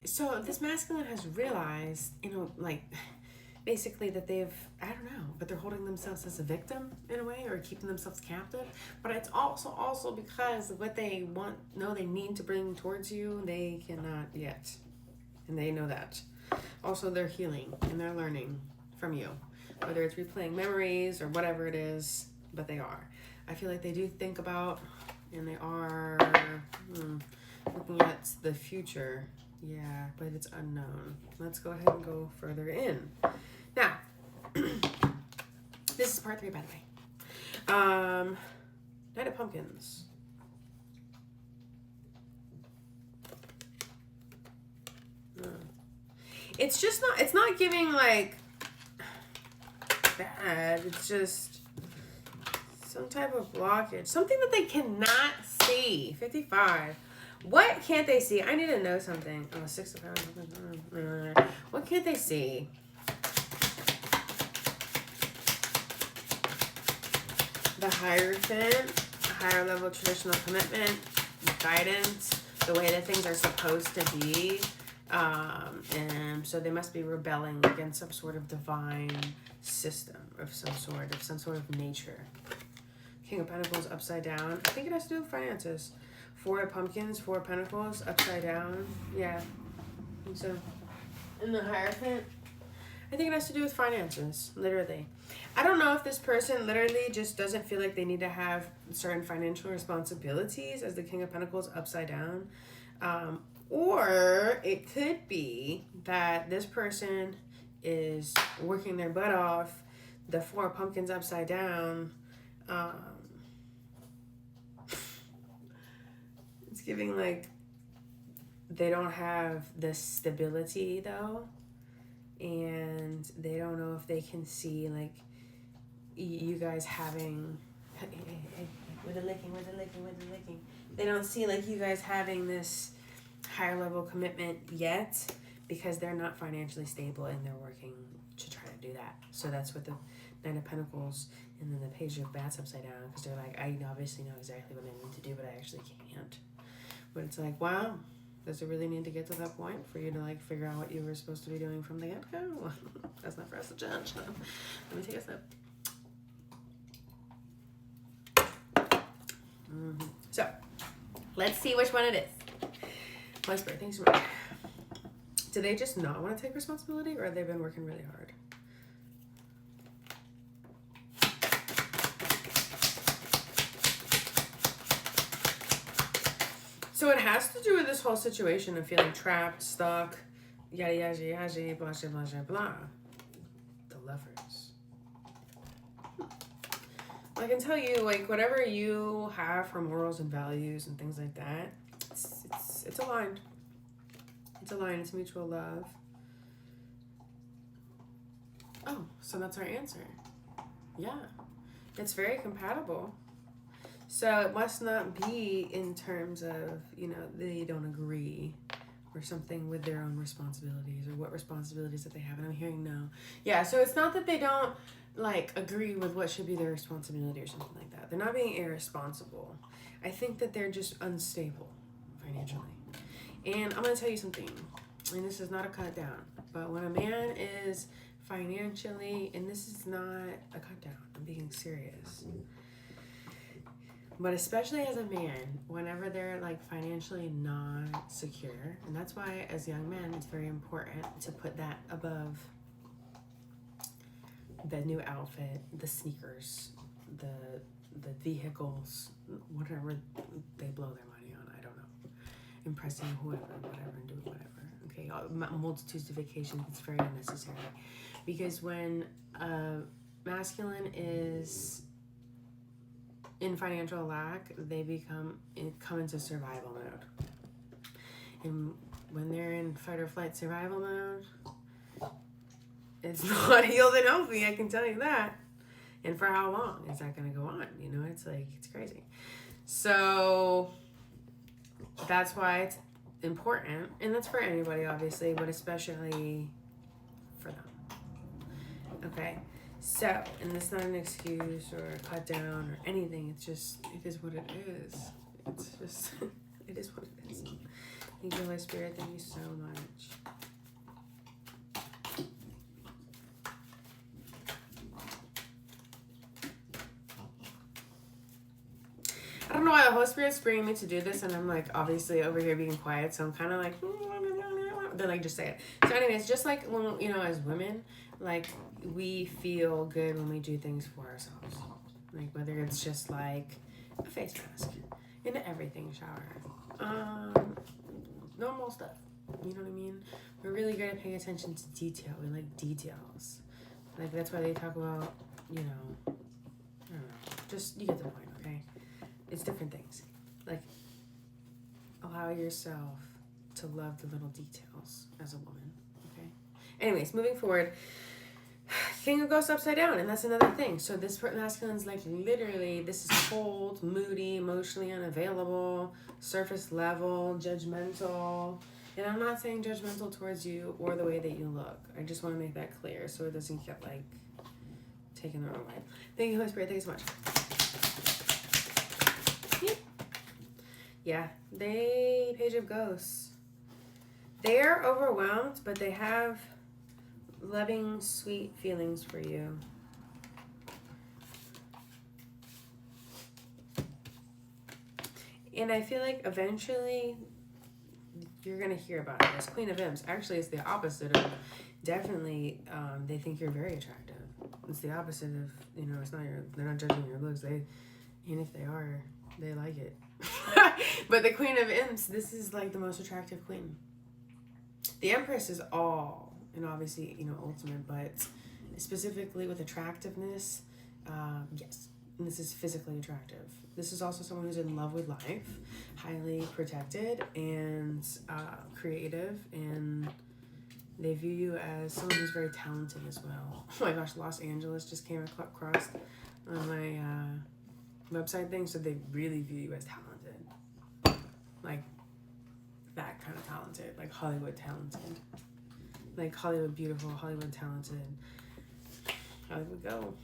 So this masculine has realized, like basically that they've, I don't know, but they're holding themselves as a victim in a way, or keeping themselves captive. But it's also because what they they need to bring towards you, they cannot yet, and they know that. Also, they're healing and they're learning from you, whether it's replaying memories or whatever it is. But they are. I feel like they do think about, and they are looking at the future. Yeah, but it's unknown. Let's go ahead and go further in. Now, this is part 3, by the way. Knight of Pumpkins. It's just not, it's not giving like bad. It's just some type of blockage. Something that they cannot see. 55. What can't they see? I need to know something. Oh, 6 of Pentacles. What can't they see? The Hierophant, a higher level traditional commitment, guidance, the way that things are supposed to be. And so they must be rebelling against some sort of divine system of some sort of nature. King of Pentacles upside down. I think it has to do with finances. 4 of Pumpkins, 4 of Pentacles upside down. Yeah. And so, in the Hierophant, I think it has to do with finances, literally. I don't know if this person literally just doesn't feel like they need to have certain financial responsibilities as the King of Pentacles upside down. Or it could be that this person is working their butt off, the 4 of Pumpkins upside down. It's giving like they don't have the stability though, and they don't know if they can see like you guys having with the licking. They don't see like you guys having this higher level commitment yet because they're not financially stable and they're working to try to do that. So that's what the Nine of Pentacles and then the Page of Bats upside down, because they're like, I obviously know exactly what I need to do, but I actually can't. But it's like, wow, does it really need to get to that point for you to like figure out what you were supposed to be doing from the get-go? That's not for us to judge. Let me take a sip. So, let's see which one it is. My spirit, thanks so much. Do they just not want to take responsibility, or have they been working really hard? So it has to do with this whole situation of feeling trapped, stuck, yada yada yada, blah blah blah blah. The Lovers. I can tell you, like, whatever you have for morals and values and things like that, it's aligned. It's aligned. It's mutual love. Oh, so that's our answer. Yeah, it's very compatible. So it must not be in terms of, they don't agree or something with their own responsibilities or what responsibilities that they have. And I'm hearing no. Yeah, so it's not that they don't like agree with what should be their responsibility or something like that. They're not being irresponsible. I think that they're just unstable financially. And I'm going to tell you something, and this is not a cut down, but when a man is financially, and this is not a cut down, I'm being serious. But especially as a man, whenever they're like financially not secure, and that's why as young men, it's very important to put that above the new outfit, the sneakers, the vehicles, whatever they blow their money on. I don't know. Impressing whoever, whatever, and doing whatever. Okay, multitudes of vacations, it's very unnecessary. Because when masculine is in financial lack, they come into survival mode. And when they're in fight or flight survival mode, it's not healed and healthy, I can tell you that. And for how long is that going to go on? It's like, it's crazy. So that's why it's important. And that's for anybody, obviously, but especially for them. Okay? So, and it's not an excuse or a cut down or anything. It's just, it is what it is. It's just, it is what it is. Thank you, Holy Spirit. Thank you so much. why the Holy Spirit's bringing me to do this, and I'm like obviously over here being quiet, so I'm kind of like, they're like, just say it. So anyways, just like when, you know, as women, like we feel good when we do things for ourselves, like whether it's just like a face mask, an everything shower, normal stuff. You know what I mean? We're really good at paying attention to detail. We like details. Like that's why they talk about, you know, I don't know. Just you get the point, okay? It's different things. Like allow yourself to love the little details as a woman, okay? Anyways, moving forward. King of Ghosts upside down, and that's another thing. So this masculine's like literally, this is cold, moody, emotionally unavailable, surface level, judgmental. And I'm not saying judgmental towards you or the way that you look. I just want to make that clear so it doesn't get like taken the wrong way. Thank you, Holy Spirit. Thank you so much. Yeah, Page of Ghosts. They're overwhelmed, but they have loving, sweet feelings for you. And I feel like eventually you're going to hear about this. Queen of Imps. Actually, it's the opposite of definitely, they think you're very attractive. It's the opposite of, you know, it's not they're not judging your looks. And if they are, they like it. But the Queen of Imps, this is like the most attractive queen. The Empress is all, and obviously, you know, ultimate, but specifically with attractiveness, yes, and this is physically attractive. This is also someone who's in love with life, highly protected and creative, and they view you as someone who's very talented as well. Oh my gosh, Los Angeles just came across on my website thing, so they really view you as talented. Like that kind of talented, like Hollywood talented. Like Hollywood beautiful, Hollywood talented. Hollywood go.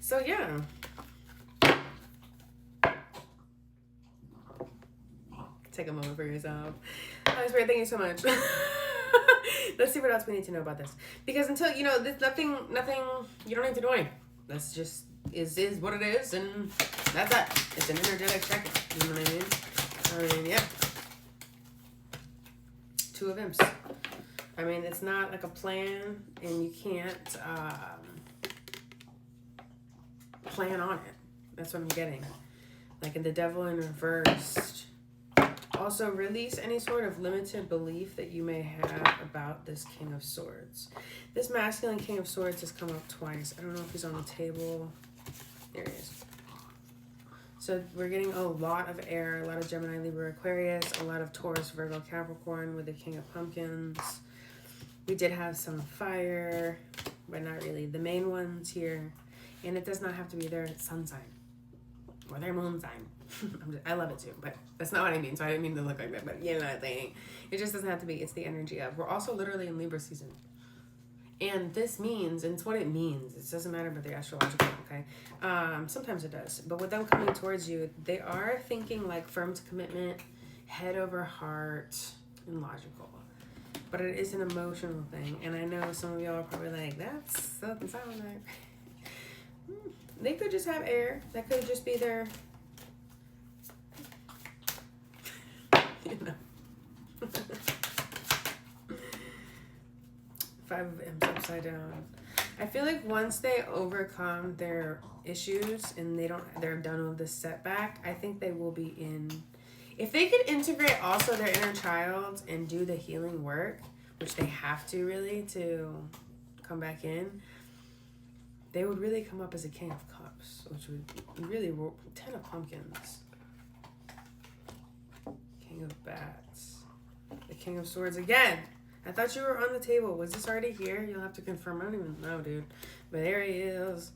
So yeah. Take a moment for yourself. Holy Spirit, thank you so much. Let's see what else we need to know about this. Because until, you know, there's nothing, you don't need to do anything. That's just, is what it is, and that's that. It's an energetic check-in. You know what I mean? Yeah. Two of Imps. I mean, it's not like a plan, and you can't plan on it. That's what I'm getting. Like in the Devil in reversed. Also, release any sort of limited belief that you may have about this King of Swords. This masculine King of Swords has come up twice. I don't know if he's on the table. There he is. So we're getting a lot of air, a lot of Gemini, Libra, Aquarius, a lot of Taurus, Virgo, Capricorn with the King of Pumpkins. We did have some fire, but not really. The main ones here, and it does not have to be their sun sign or their moon sign. I love it too, but that's not what I mean. So I didn't mean to look like that, but you know what I'm saying. It just doesn't have to be. It's the energy of. We're also literally in Libra season. And this means, and it's what it means. It doesn't matter about the astrological, okay? Sometimes it does. But with them coming towards you, they are thinking like firm to commitment, head over heart, and logical. But it is an emotional thing. And I know some of y'all are probably like, that's something sound like. They could just have air. That could just be their, you know. 5 of Imps upside down. I feel like once they overcome their issues and they're done with the setback, I think they will be in. If they could integrate also their inner child and do the healing work, which they have to really to come back in, they would really come up as a King of Cups, which would really 10 of Pumpkins, King of Bats, the King of Swords again. I thought you were on the table. Was this already here? You'll have to confirm. I don't even know, dude. But there he is.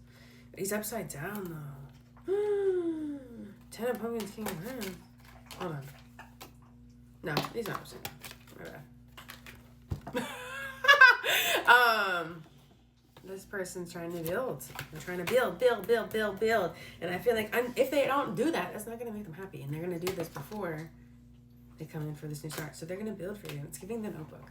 He's upside down, though. 10 of Pumpkins, King of Hands. Hold on. No, he's not upside down. My bad. This person's trying to build. They're trying to build. And I feel like if they don't do that, that's not going to make them happy. And they're going to do this before they come in for this new start. So they're going to build for you. It's giving the Notebook.